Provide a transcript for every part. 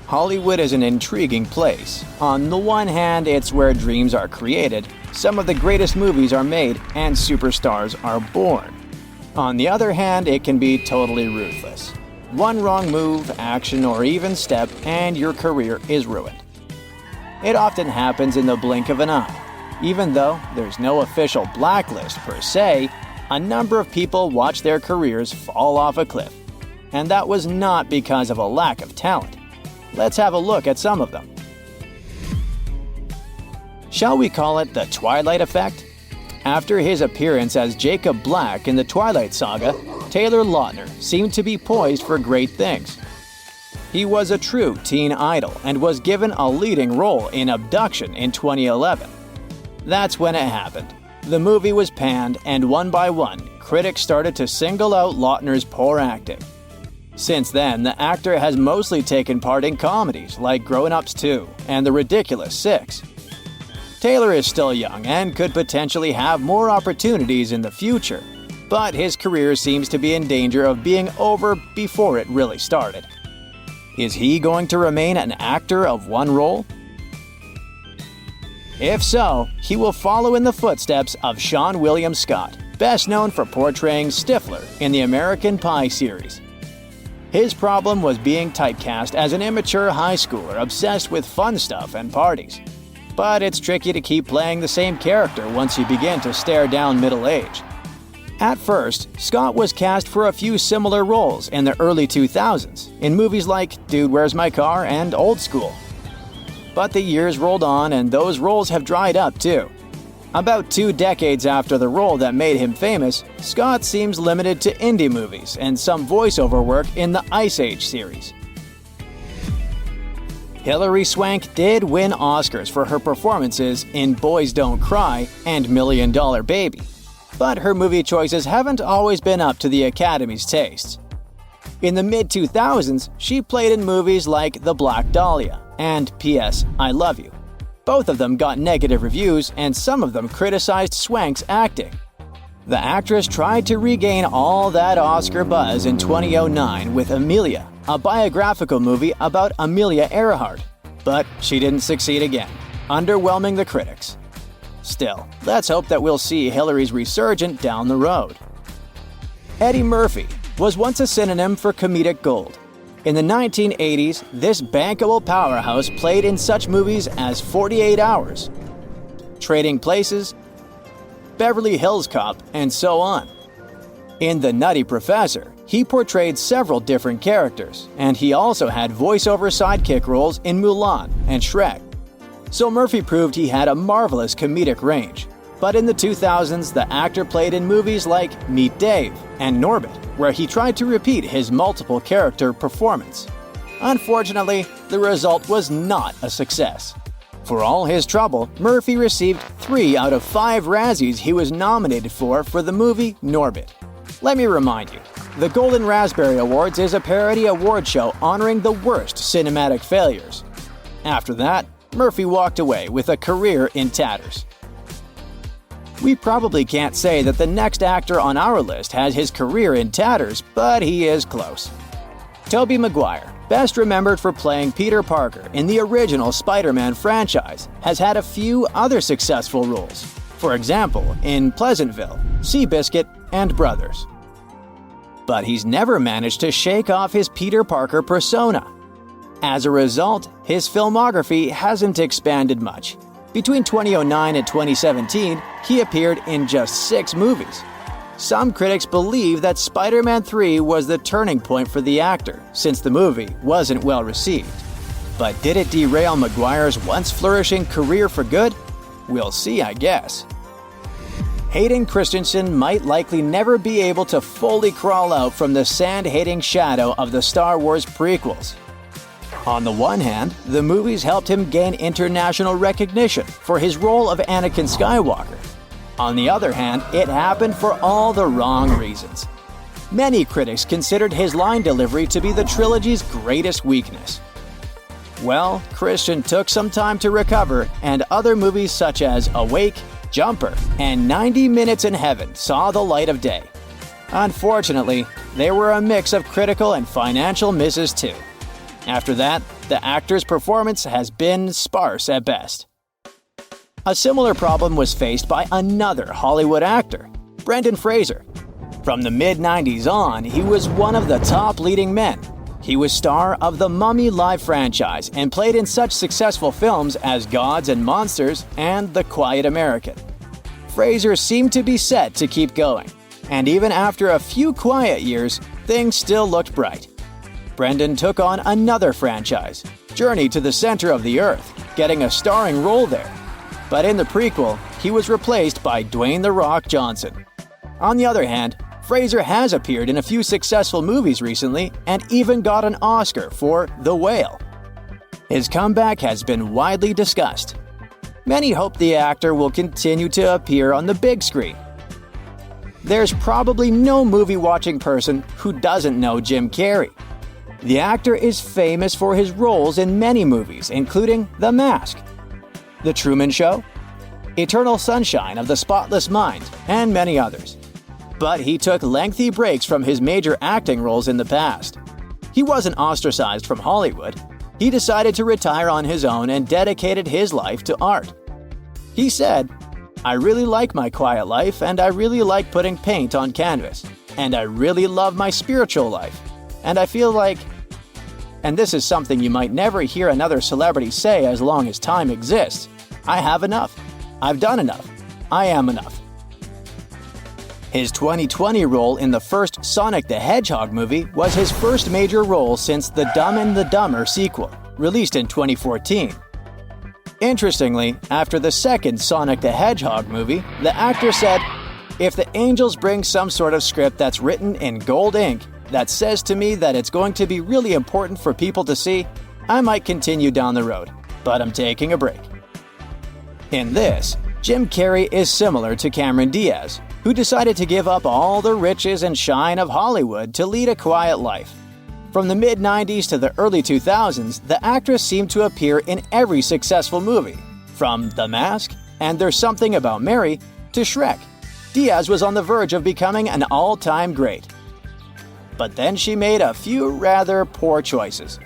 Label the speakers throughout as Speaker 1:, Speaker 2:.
Speaker 1: Hollywood is an intriguing place. On the one hand, it's where dreams are created, some of the greatest movies are made, and superstars are born. On the other hand, it can be totally ruthless. One wrong move, action, or even step, and your career is ruined. It often happens in the blink of an eye. Even though there's no official blacklist per se, a number of people watch their careers fall off a cliff. And that was not because of a lack of talent. Let's have a look at some of them. Shall we call it the Twilight effect? After his appearance as Jacob Black in the Twilight saga, Taylor Lautner seemed to be poised for great things. He was a true teen idol and was given a leading role in Abduction in 2011. That's when it happened. The movie was panned, and one by one, critics started to single out Lautner's poor acting. Since then, the actor has mostly taken part in comedies like Grown Ups 2 and The Ridiculous 6. Taylor is still young and could potentially have more opportunities in the future, but his career seems to be in danger of being over before it really started. Is he going to remain an actor of one role? If so, he will follow in the footsteps of Sean William Scott, best known for portraying Stifler in the American Pie series. His problem was being typecast as an immature high schooler obsessed with fun stuff and parties. But it's tricky to keep playing the same character once you begin to stare down middle age. At first, Scott was cast for a few similar roles in the early 2000s in movies like Dude, Where's My Car and Old School. But the years rolled on and those roles have dried up too. About 2 decades after the role that made him famous, Scott seems limited to indie movies and some voiceover work in the Ice Age series. Hilary Swank did win Oscars for her performances in Boys Don't Cry and $1 Million Baby, but her movie choices haven't always been up to the Academy's tastes. In the mid-2000s, she played in movies like The Black Dahlia and P.S. I Love You. Both of them got negative reviews, and some of them criticized Swank's acting. The actress tried to regain all that Oscar buzz in 2009 with Amelia, a biographical movie about Amelia Earhart, but she didn't succeed again, underwhelming the critics. Still, let's hope that we'll see Hilary's resurgence down the road. Eddie Murphy was once a synonym for comedic gold. In the 1980s, this bankable powerhouse played in such movies as 48 Hours, Trading Places, Beverly Hills Cop, and so on. In The Nutty Professor, he portrayed several different characters, and he also had voiceover sidekick roles in Mulan and Shrek. So Murphy proved he had a marvelous comedic range. But in the 2000s, the actor played in movies like Meet Dave and Norbit, where he tried to repeat his multiple character performance. Unfortunately, the result was not a success. For all his trouble, Murphy received 3 out of 5 Razzies he was nominated for the movie Norbit. Let me remind you, the Golden Raspberry Awards is a parody award show honoring the worst cinematic failures. After that, Murphy walked away with a career in tatters. We probably can't say that the next actor on our list has his career in tatters, but he is close. Tobey Maguire, best remembered for playing Peter Parker in the original Spider-Man franchise, has had a few other successful roles. For example, in Pleasantville, Seabiscuit, and Brothers. But he's never managed to shake off his Peter Parker persona. As a result, his filmography hasn't expanded much. Between 2009 and 2017, he appeared in just 6 movies. Some critics believe that Spider-Man 3 was the turning point for the actor, since the movie wasn't well received. But did it derail Maguire's once flourishing career for good? We'll see, I guess. Hayden Christensen might likely never be able to fully crawl out from the sand-hating shadow of the Star Wars prequels. On the one hand, the movies helped him gain international recognition for his role of Anakin Skywalker. On the other hand, it happened for all the wrong reasons. Many critics considered his line delivery to be the trilogy's greatest weakness. Well, Christian took some time to recover, and other movies such as Awake, Jumper, and 90 Minutes in Heaven saw the light of day. Unfortunately, they were a mix of critical and financial misses too. After that, the actor's performance has been sparse at best. A similar problem was faced by another Hollywood actor, Brendan Fraser. From the mid-90s on, he was one of the top leading men. He was star of the Mummy Live franchise and played in such successful films as Gods and Monsters and The Quiet American. Fraser seemed to be set to keep going, and even after a few quiet years, things still looked bright. Brendan took on another franchise, Journey to the Center of the Earth, getting a starring role there. But in the prequel, he was replaced by Dwayne "The Rock" Johnson. On the other hand, Fraser has appeared in a few successful movies recently and even got an Oscar for The Whale. His comeback has been widely discussed. Many hope the actor will continue to appear on the big screen. There's probably no movie-watching person who doesn't know Jim Carrey. The actor is famous for his roles in many movies, including The Mask, The Truman Show, Eternal Sunshine of the Spotless Mind, and many others. But he took lengthy breaks from his major acting roles in the past. He wasn't ostracized from Hollywood. He decided to retire on his own and dedicated his life to art. He said, "I really like my quiet life, and I really like putting paint on canvas. And I really love my spiritual life. And I feel like..." And this is something you might never hear another celebrity say as long as time exists. "I have enough. I've done enough. I am enough." His 2020 role in the first Sonic the Hedgehog movie was his first major role since the Dumb and the Dumber sequel, released in 2014. Interestingly, after the second Sonic the Hedgehog movie, the actor said, "If the angels bring some sort of script that's written in gold ink that says to me that it's going to be really important for people to see, I might continue down the road, but I'm taking a break." In this, Jim Carrey is similar to Cameron Diaz, who decided to give up all the riches and shine of Hollywood to lead a quiet life. From the mid-90s to the early 2000s, the actress seemed to appear in every successful movie, from The Mask and There's Something About Mary to Shrek. Diaz was on the verge of becoming an all-time great. But then she made a few rather poor choices,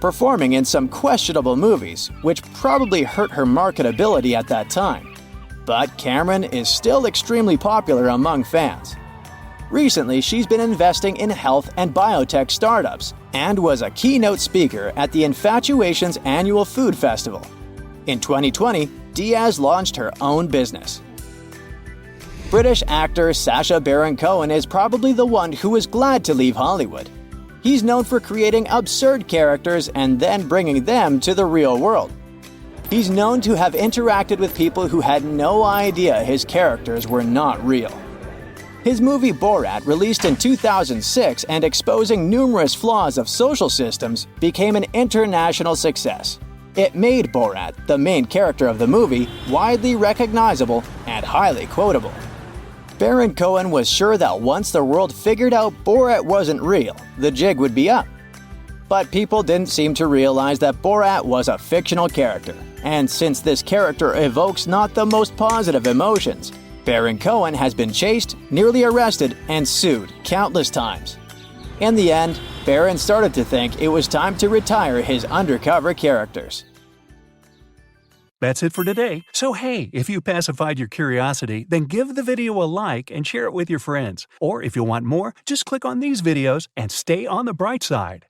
Speaker 1: performing in some questionable movies, which probably hurt her marketability at that time. But Cameron is still extremely popular among fans. Recently, she's been investing in health and biotech startups and was a keynote speaker at the Infatuation's annual food festival. In 2020, Diaz launched her own business. British actor Sacha Baron Cohen is probably the one who is glad to leave Hollywood. He's known for creating absurd characters and then bringing them to the real world. He's known to have interacted with people who had no idea his characters were not real. His movie Borat, released in 2006 and exposing numerous flaws of social systems, became an international success. It made Borat, the main character of the movie, widely recognizable and highly quotable. Baron Cohen was sure that once the world figured out Borat wasn't real, the jig would be up. But people didn't seem to realize that Borat was a fictional character, and since this character evokes not the most positive emotions, Baron Cohen has been chased, nearly arrested, and sued countless times. In the end, Baron started to think it was time to retire his undercover characters.
Speaker 2: That's it for today. So hey, if you pacified your curiosity, then give the video a like and share it with your friends. Or if you want more, just click on these videos and stay on the bright side.